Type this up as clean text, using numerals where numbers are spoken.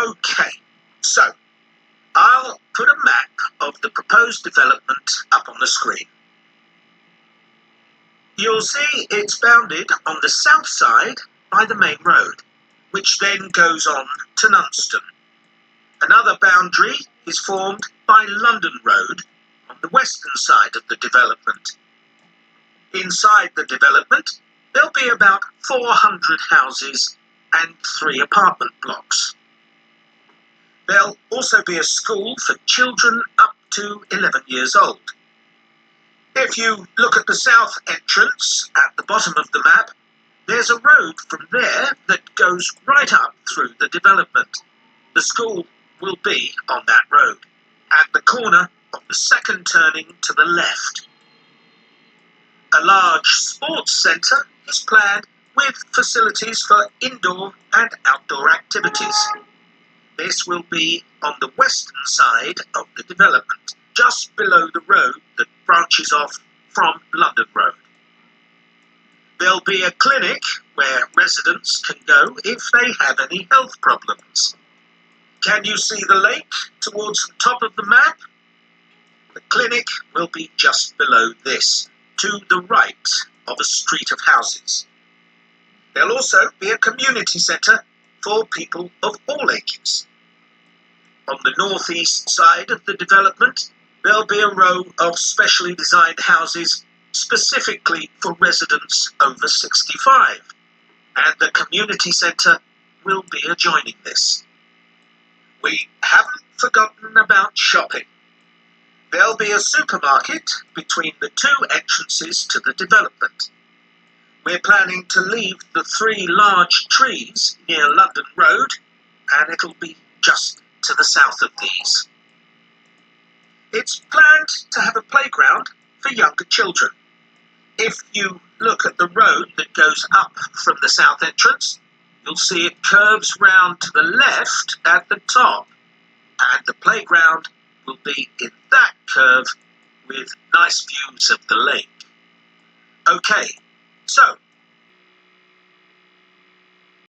Okay, so I'll put a map of the proposed development up on the screen. You'll see it's bounded on the south side by the main road, which then goes on to Nunston. Another boundary is formed by London Road on the western side of the development. Inside the development, there'll be about 400 houses and 3 apartment blocks. There'll also be a school for children up to 11 years old. If you look at the south entrance at the bottom of the map, there's a road from there that goes right up through the development. The school will be on that road, at the corner of the second turning to the left. A large sports centre is planned with facilities for indoor and outdoor activities. This will be on the western side of the development, just below the road that branches off from London Road. There'll be a clinic where residents can go if they have any health problems. Can you see the lake towards the top of the map? The clinic will be just below this, to the right of a street of houses. There'll also be a community centre for people of all ages. On the northeast side of the development, there'll be a row of specially designed houses specifically for residents over 65, and the community centre will be adjoining this. We haven't forgotten about shopping. There'll be a supermarket between the 2 entrances to the development. We're planning to leave the 3 large trees near London Road, and it'll be just to the south of these. It's planned to have a playground for younger children. If you look at the road that goes up from the south entrance, you'll see it curves round to the left at the top, and the playground will be in that curve with nice views of the lake. Okay, so